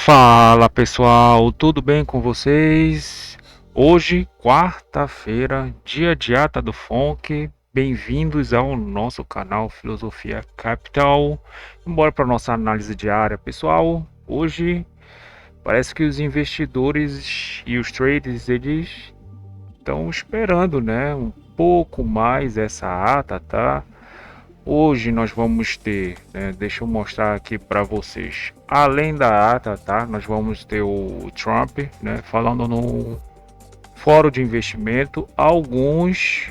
Fala pessoal, tudo bem com vocês? Hoje, quarta-feira, dia de ata do Funk. Bem-vindos ao nosso canal Filosofia Capital. Bora para nossa análise diária, pessoal. Hoje parece que os investidores e os traders eles estão esperando, né, um pouco mais essa ata, tá? Hoje nós vamos ter, né, deixa eu mostrar aqui para vocês. Além da ata, tá? Nós vamos ter o Trump, né, falando no fórum de investimento, alguns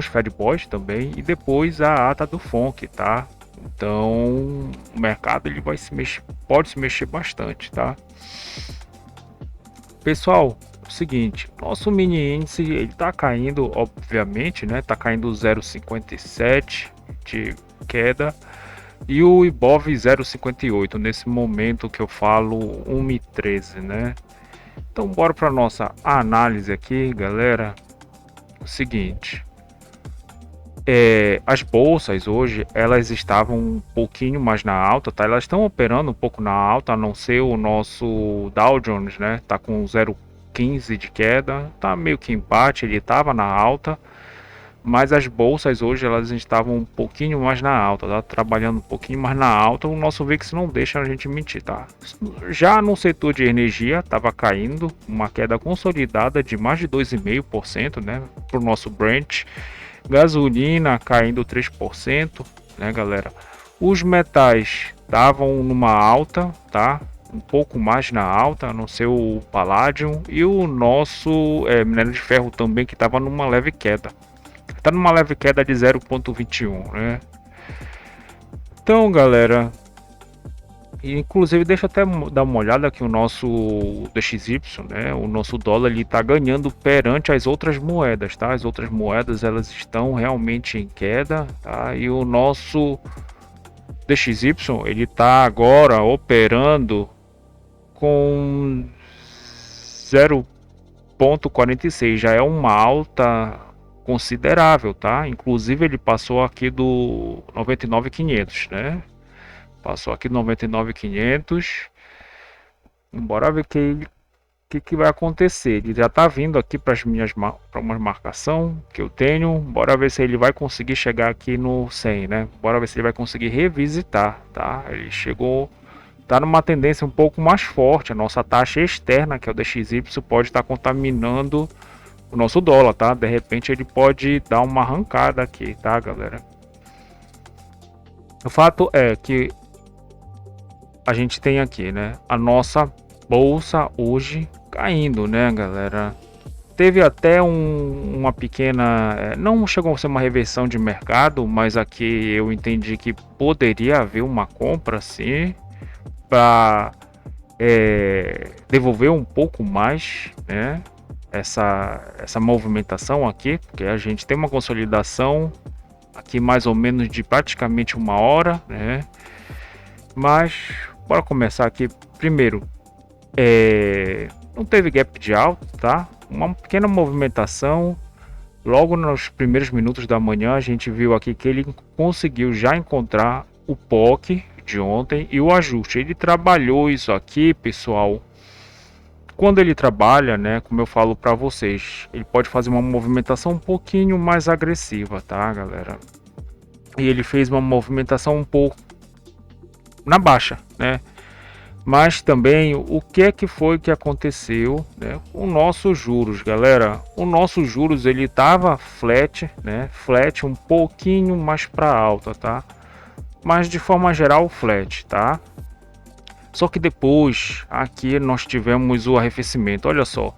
Fed Boys também e depois a ata do FONC, tá? Então o mercado ele vai se mexer, pode se mexer bastante, tá? Pessoal, o seguinte, nosso mini índice ele tá caindo, obviamente, né? Tá caindo 0,57 de queda e o Ibov 0,58 nesse momento que eu falo 1,13, né? Então bora para nossa análise aqui, galera. O seguinte, as bolsas hoje elas estavam um pouquinho mais na alta, tá? Elas estão operando um pouco na alta, a não ser o nosso Dow Jones, né? Tá com 0,15 de queda, tá meio que empate, ele estava na alta, mas as bolsas hoje elas estavam um pouquinho mais na alta, tá? Trabalhando um pouquinho mais na alta, o nosso VIX não deixa a gente mentir, tá? Já no setor de energia estava caindo, uma queda consolidada de mais de 2,5%, né? Para o nosso Brent. Gasolina caindo 3%, né, galera? Os metais estavam numa alta, tá? Um pouco mais na alta, a não ser o Palladium e o nosso minério de ferro também que estava numa leve queda. Está numa leve queda de 0,21, né? Então, galera, inclusive deixa eu até dar uma olhada aqui o nosso DXY, né? O nosso dólar ele está ganhando perante as outras moedas, tá? As outras moedas elas estão realmente em queda, tá? E o nosso DXY ele está agora operando com 0,46, já é uma alta considerável, tá? Inclusive ele passou aqui do 99.500, né? Passou aqui 99.500. Bora ver que vai acontecer. Ele já tá vindo aqui para uma marcação que eu tenho. Bora ver se ele vai conseguir chegar aqui no 100, né? Bora ver se ele vai conseguir revisitar, tá? Ele chegou, tá numa tendência um pouco mais forte. A nossa taxa externa, que é o DXY, pode estar contaminando o nosso dólar, tá? De repente ele pode dar uma arrancada aqui, tá, galera? O fato é que a gente tem aqui, né, a nossa bolsa hoje caindo, né, galera? Teve até uma pequena, não chegou a ser uma reversão de mercado, mas aqui eu entendi que poderia haver uma compra, sim, para devolver um pouco mais, né, essa movimentação aqui, porque a gente tem uma consolidação aqui mais ou menos de praticamente uma hora, né? Mas bora começar aqui. Primeiro, não teve gap de alta, tá? Uma pequena movimentação. Logo nos primeiros minutos da manhã, a gente viu aqui que ele conseguiu já encontrar o POC de ontem e o ajuste. Ele trabalhou isso aqui, pessoal. Quando ele trabalha, né, como eu falo para vocês, ele pode fazer uma movimentação um pouquinho mais agressiva, tá, galera? E ele fez uma movimentação um pouco na baixa, né? Mas também o que é que foi que aconteceu, né, com o nosso juros, galera? O nosso juros ele tava flat, né? Flat um pouquinho mais para alta, tá? Mas de forma geral flat, tá? Só que depois aqui nós tivemos o arrefecimento, olha só.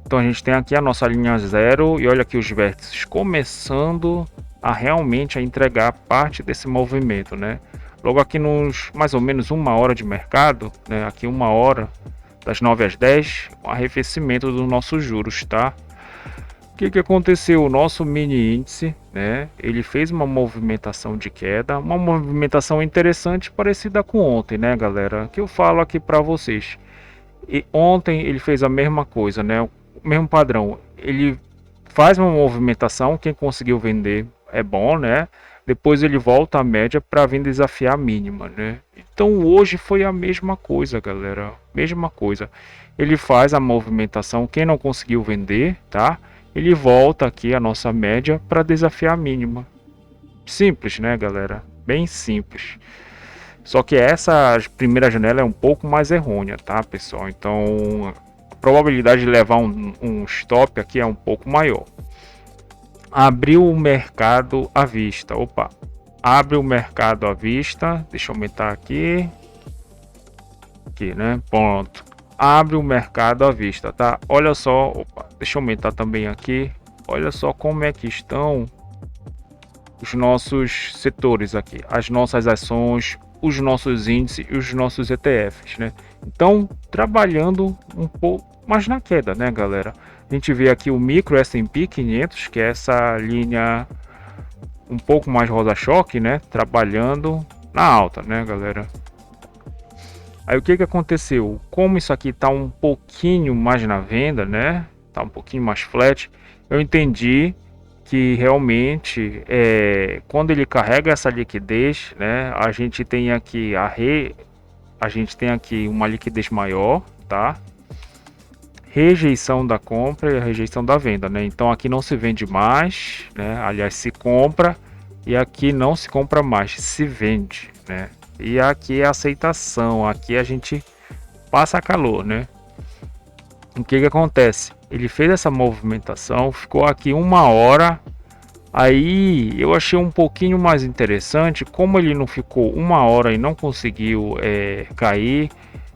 Então a gente tem aqui a nossa linha zero e olha aqui os vértices começando a realmente a entregar parte desse movimento, né? Logo aqui nos mais ou menos uma hora de mercado, né? Aqui uma hora das 9 às 10, o arrefecimento dos nossos juros, tá? O que aconteceu? O nosso mini índice, né? Ele fez uma movimentação de queda, uma movimentação interessante parecida com ontem, né, galera? Que eu falo aqui para vocês. E ontem ele fez a mesma coisa, né? O mesmo padrão. Ele faz uma movimentação, quem conseguiu vender é bom, né? depois ele volta à média para vir desafiar a mínima, né? Então hoje foi a mesma coisa, galera, mesma coisa. Ele faz a movimentação, quem não conseguiu vender, tá? Ele volta aqui a nossa média para desafiar a mínima. Simples, né, galera? Bem simples. Só que essa primeira janela é um pouco mais errônea, tá, pessoal? Então a probabilidade de levar um stop aqui é um pouco maior. Abriu o mercado à vista. Opa, abre o mercado à vista. Deixa eu aumentar aqui. Aqui, né? Pronto. Abre o mercado à vista, tá? Olha só. Opa, deixa eu aumentar também aqui. Olha só como é que estão os nossos setores aqui. As nossas ações, os nossos índices e os nossos ETFs, né? Então, trabalhando um pouco mais na queda, né, galera? A gente vê aqui o micro S&P 500, que é essa linha um pouco mais rosa-choque, né? Trabalhando na alta, né, galera? Aí o que que aconteceu? Como isso aqui tá um pouquinho mais na venda, né? Tá um pouquinho mais flat. Eu entendi que realmente quando ele carrega essa liquidez, né? A gente tem aqui uma liquidez maior, tá? Rejeição da compra e a rejeição da venda, né? Então aqui não se vende mais, né? Aliás, se compra, e aqui não se compra mais, se vende, né? E aqui é aceitação, aqui a gente passa calor, né? O que que acontece? Ele fez essa movimentação, ficou aqui uma hora. Aí eu achei um pouquinho mais interessante, como ele não ficou uma hora e não conseguiu cair.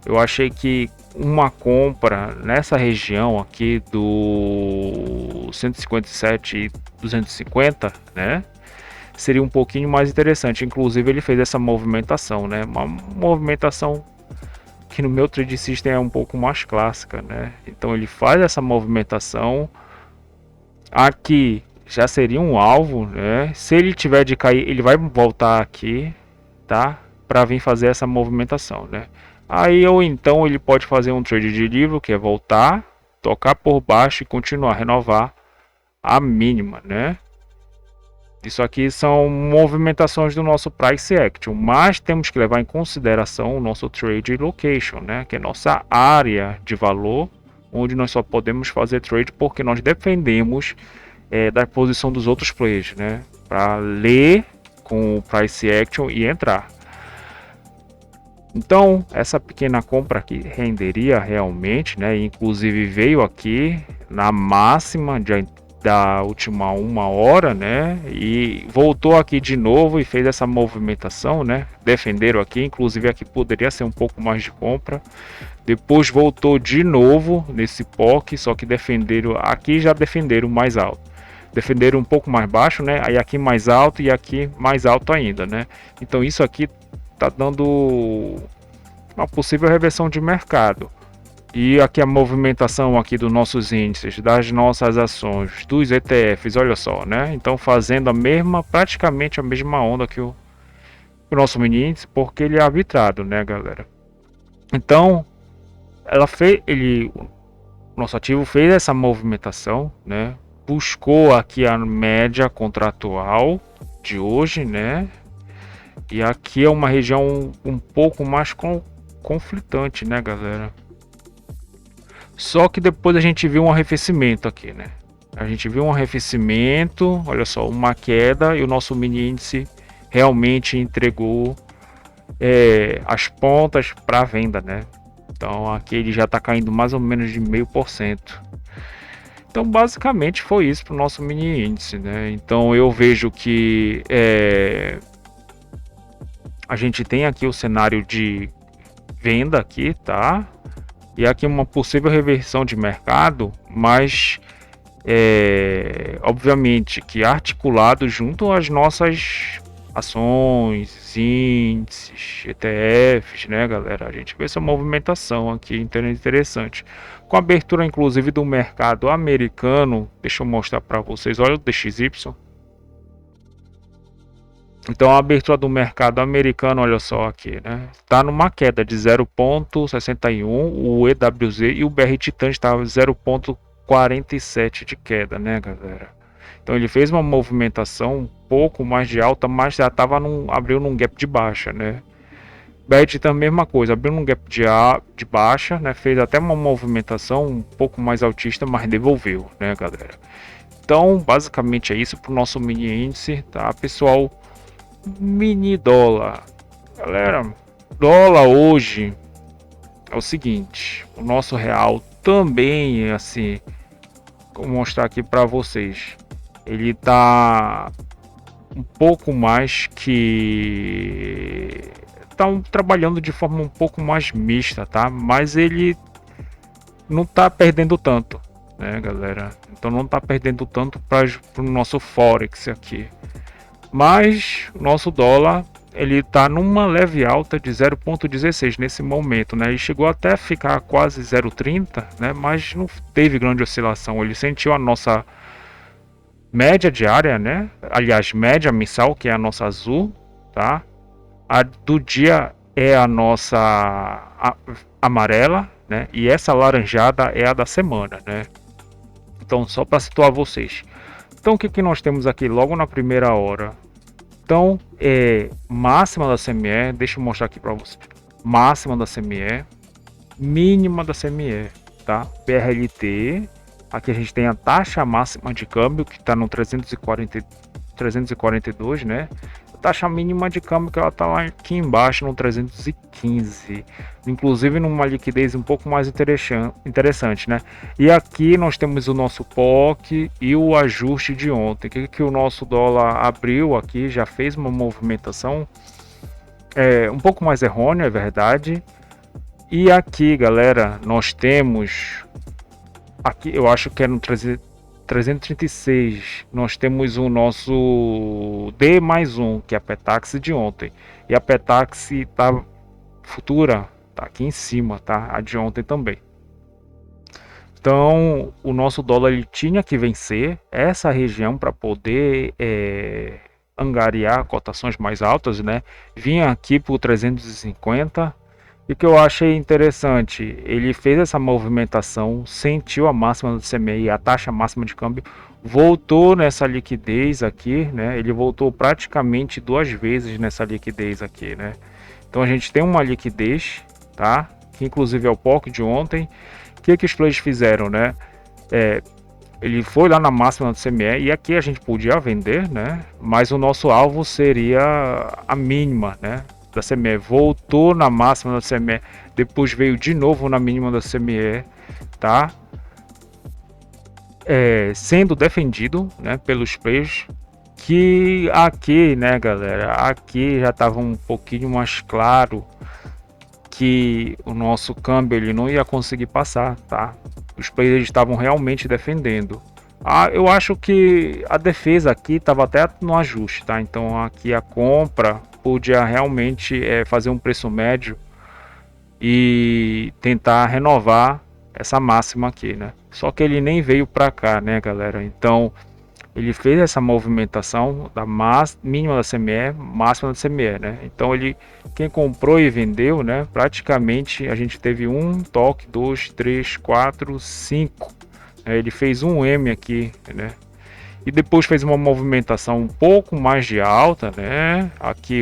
Eu achei que uma compra nessa região aqui do 157 e 250, né, seria um pouquinho mais interessante. Inclusive ele fez essa movimentação, né, uma movimentação que no meu trade system é um pouco mais clássica, né. Então ele faz essa movimentação aqui, já seria um alvo, né. Se ele tiver de cair, ele vai voltar aqui, tá, para vir fazer essa movimentação, né. Aí ou então ele pode fazer um trade de livro, que é voltar, tocar por baixo e continuar a renovar a mínima, né? Isso aqui são movimentações do nosso price action, mas temos que levar em consideração o nosso trade location, né? Que é nossa área de valor, onde nós só podemos fazer trade porque nós dependemos da posição dos outros players, né? Para ler com o price action e entrar. Então, essa pequena compra aqui renderia realmente, né? Inclusive veio aqui na máxima da última uma hora, né? E voltou aqui de novo e fez essa movimentação, né? Defenderam aqui, inclusive aqui poderia ser um pouco mais de compra. Depois voltou de novo nesse POC, só que defenderam aqui, já defenderam mais alto. Defenderam um pouco mais baixo, né? Aí aqui mais alto e aqui mais alto ainda, né? Então isso aqui tá dando uma possível reversão de mercado. E aqui a movimentação aqui dos nossos índices, das nossas ações, dos ETFs, olha só, né? Então fazendo praticamente a mesma onda que o nosso mini índice, porque ele é arbitrado, né, galera? Então, o nosso ativo fez essa movimentação, né? Buscou aqui a média contratual de hoje, né? E aqui é uma região um pouco mais conflitante, né, galera? Só que depois a gente viu um arrefecimento aqui, né? A gente viu um arrefecimento, olha só, uma queda, e o nosso mini índice realmente entregou as pontas para venda, né? Então aqui ele já está caindo mais ou menos de 0,5%. Então basicamente foi isso para o nosso mini índice, né? Então eu vejo que a gente tem aqui o cenário de venda aqui, tá? E aqui uma possível reversão de mercado, mas obviamente que articulado junto às nossas ações, índices, ETFs, né, galera? A gente vê essa movimentação aqui interessante. Com a abertura inclusive do mercado americano, deixa eu mostrar para vocês, olha o DXY. Então a abertura do mercado americano, olha só aqui, né? Tá numa queda de 0,61, o EWZ e o BR Titan está 0,47 de queda, né, galera? Então ele fez uma movimentação um pouco mais de alta, mas já estava abriu num gap de baixa, né? Bet também a mesma coisa, abriu num gap de baixa, né? Fez até uma movimentação um pouco mais altista, mas devolveu, né, galera? Então, basicamente é isso para o nosso mini índice, tá, pessoal? Mini dólar, galera, dólar hoje é o seguinte, o nosso real também, assim, vou mostrar aqui para vocês, ele tá um pouco mais que estão trabalhando de forma um pouco mais mista, tá? Mas ele não tá perdendo tanto, né, galera? Então não tá perdendo tanto para o nosso forex aqui. Mas o nosso dólar ele tá numa leve alta de 0,16 nesse momento, né? E chegou até a ficar quase 0,30, né? Mas não teve grande oscilação. Ele sentiu a nossa média diária, né? Aliás, média mensal, que é a nossa azul, tá? A do dia é a nossa amarela, né? E essa laranjada é a da semana, né? Então, só para situar vocês. Então, o que nós temos aqui logo na primeira hora? Então, máxima da CME, deixa eu mostrar aqui para vocês. Máxima da CME, mínima da CME, tá? PRLT, aqui a gente tem a taxa máxima de câmbio, que está no 342, né? A taxa mínima de câmbio que ela está lá aqui embaixo no 315, inclusive numa liquidez um pouco mais interessante, né? E aqui nós temos o nosso POC e o ajuste de ontem, que o nosso dólar abriu aqui, já fez uma movimentação um pouco mais errônea, é verdade. E aqui, galera, nós temos aqui, eu acho que é no 336, nós temos o nosso D mais um, que é a Petax de ontem. E a Petax tá futura, tá aqui em cima, tá? A de ontem também. Então, o nosso dólar ele tinha que vencer essa região para poder angariar cotações mais altas, né? Vinha aqui por 350. E o que eu achei interessante, ele fez essa movimentação, sentiu a máxima do CME, a taxa máxima de câmbio, voltou nessa liquidez aqui, né? Ele voltou praticamente 2 vezes nessa liquidez aqui, né? Então a gente tem uma liquidez, tá? Que inclusive é o POC de ontem. O que os players fizeram, né? Ele foi lá na máxima do CME e aqui a gente podia vender, né? Mas o nosso alvo seria a mínima, né? Da CME, voltou na máxima da CME, depois veio de novo na mínima da CME, tá? Sendo defendido, né, pelos players, que aqui, né, galera, aqui já estava um pouquinho mais claro que o nosso câmbio ele não ia conseguir passar, tá? Os players estavam realmente defendendo. Eu acho que a defesa aqui estava até no ajuste, tá? Então aqui a compra podia realmente fazer um preço médio e tentar renovar essa máxima aqui, né? Só que ele nem veio para cá, né, galera? Então ele fez essa movimentação da mínima da CME, máxima da CME, né? Então quem comprou e vendeu, né? Praticamente a gente teve um toque, 2, 3, 4, 5. Ele fez um M aqui, né? E depois fez uma movimentação um pouco mais de alta, né? Aqui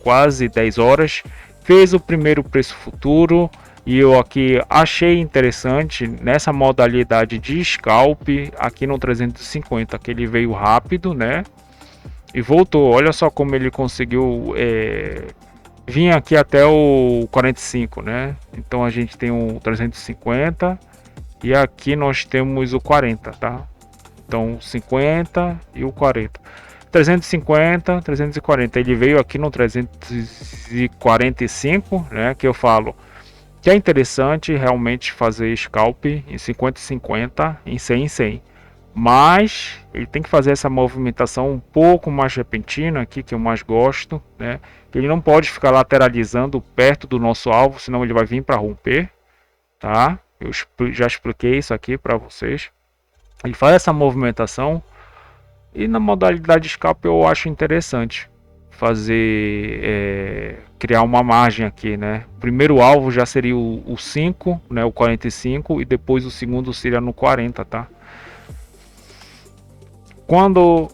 quase 10 horas. Fez o primeiro preço futuro. E eu aqui achei interessante nessa modalidade de scalp aqui no 350, que ele veio rápido, né? E voltou. Olha só como ele conseguiu vir aqui até o 45, né? Então a gente tem o 350 e aqui nós temos o 40, tá? Então 50 e o 40. 350, 340. Ele veio aqui no 345, né? Que eu falo que é interessante realmente fazer scalp em 50 e 50, em 100 e 100. Mas ele tem que fazer essa movimentação um pouco mais repentina aqui, que eu mais gosto, né? Ele não pode ficar lateralizando perto do nosso alvo, senão ele vai vir para romper, tá? Eu já expliquei isso aqui para vocês. Ele faz essa movimentação e na modalidade scalp eu acho interessante fazer criar uma margem aqui, né? O primeiro alvo já seria o 5, né? O 45 e depois o segundo seria no 40, tá? Quando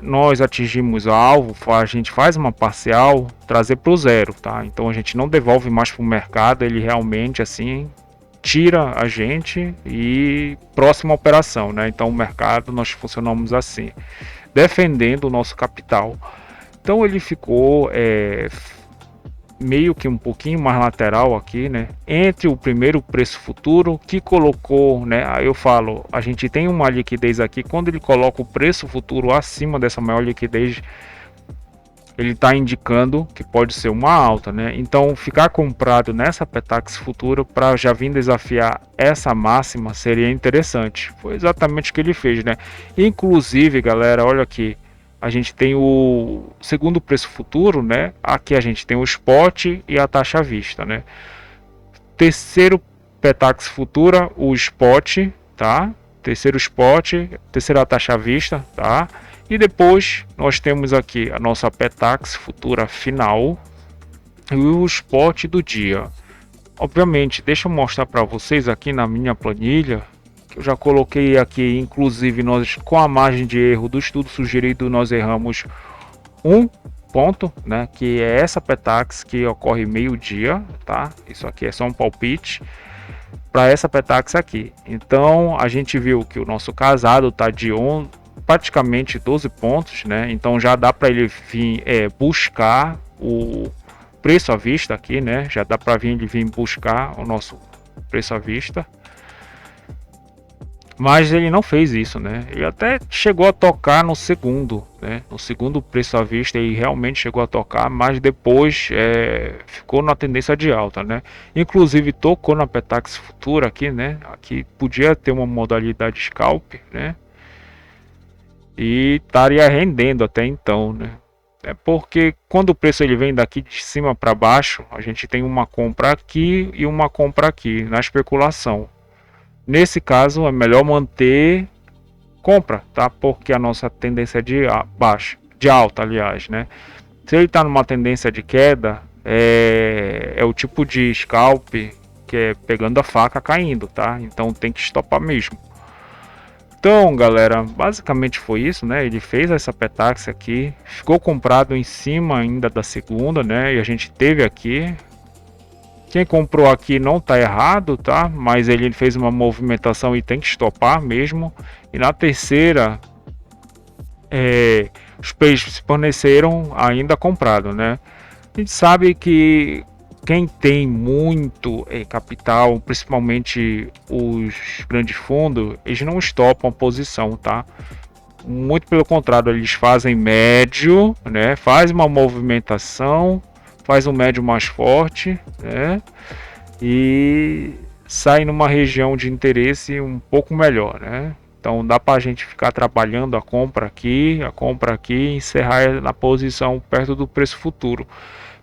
nós atingimos o alvo, a gente faz uma parcial, trazer para o zero, tá? Então a gente não devolve mais para o mercado, ele realmente assim tira a gente e próxima operação, né? Então o mercado nós funcionamos assim, defendendo o nosso capital. Então ele ficou meio que um pouquinho mais lateral aqui, né? Entre o primeiro preço futuro que colocou, né? Aí eu falo, a gente tem uma liquidez aqui. Quando ele coloca o preço futuro acima dessa maior liquidez, ele está indicando que pode ser uma alta, né? Então ficar comprado nessa Petax futura para já vir desafiar essa máxima seria interessante. Foi exatamente o que ele fez, né? Inclusive, galera, olha aqui. A gente tem o segundo preço futuro, né? Aqui a gente tem o spot e a taxa à vista, né? Terceiro Petax futura, o spot, tá? Terceiro spot, terceira taxa à vista, tá? E depois nós temos aqui a nossa Petax futura final e o spot do dia. Obviamente, deixa eu mostrar para vocês aqui na minha planilha. Eu já coloquei aqui, inclusive nós com a margem de erro do estudo sugerido, nós erramos um ponto, né, que é essa Petax que ocorre meio-dia, tá? Isso aqui é só um palpite para essa Petax aqui. Então a gente viu que o nosso casado tá de praticamente 12 pontos, né? Então já dá para ele vir buscar o preço à vista aqui, né? Já dá para ele vir buscar o nosso preço à vista. Mas ele não fez isso, né? Ele até chegou a tocar no segundo, né? No segundo preço à vista ele realmente chegou a tocar, mas depois ficou na tendência de alta, né? Inclusive tocou na Petax futura aqui, né? Aqui podia ter uma modalidade scalp, né? E estaria rendendo até então, né? É porque quando o preço ele vem daqui de cima para baixo, a gente tem uma compra aqui e uma compra aqui na especulação. Nesse caso é melhor manter compra, tá? Porque a nossa tendência é de baixa, de alta, aliás, né? Se ele está numa tendência de queda, é o tipo de scalp que é pegando a faca caindo, tá? Então tem que estopar mesmo. Então, galera, basicamente foi isso, né? Ele fez essa Petax aqui, ficou comprado em cima ainda da segunda, né? E a gente teve aqui. Quem comprou aqui não tá errado, tá? Mas ele fez uma movimentação e tem que estopar mesmo. E na terceira, os peixes forneceram ainda comprado, né? A gente sabe que quem tem muito capital, principalmente os grandes fundos, eles não estopam a posição, tá? Muito pelo contrário, eles fazem médio, né? Faz uma movimentação, faz um médio mais forte, né? E sai numa região de interesse um pouco melhor, né? Então dá para a gente ficar trabalhando a compra aqui, e encerrar na posição perto do preço futuro,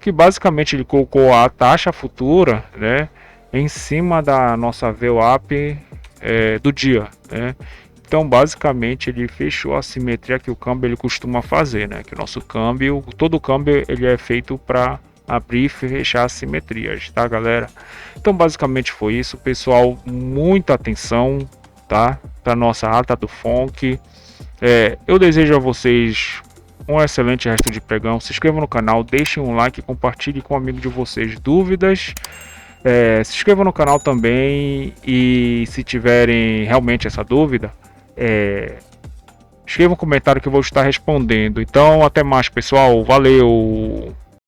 que basicamente ele colocou a taxa futura, né, em cima da nossa VWAP do dia, né? Então basicamente ele fechou a simetria que o câmbio ele costuma fazer, né? Que o nosso câmbio, todo câmbio ele é feito para abrir e fechar as simetrias, tá, galera? Então basicamente foi isso, pessoal. Muita atenção, tá? Para nossa ata do FONC. Eu desejo a vocês um excelente resto de pregão. Se inscrevam no canal, deixem um like, compartilhe com um amigo de vocês dúvidas. Se inscrevam no canal também e se tiverem realmente essa dúvida, escreva um comentário que eu vou estar respondendo. Então até mais, pessoal, valeu!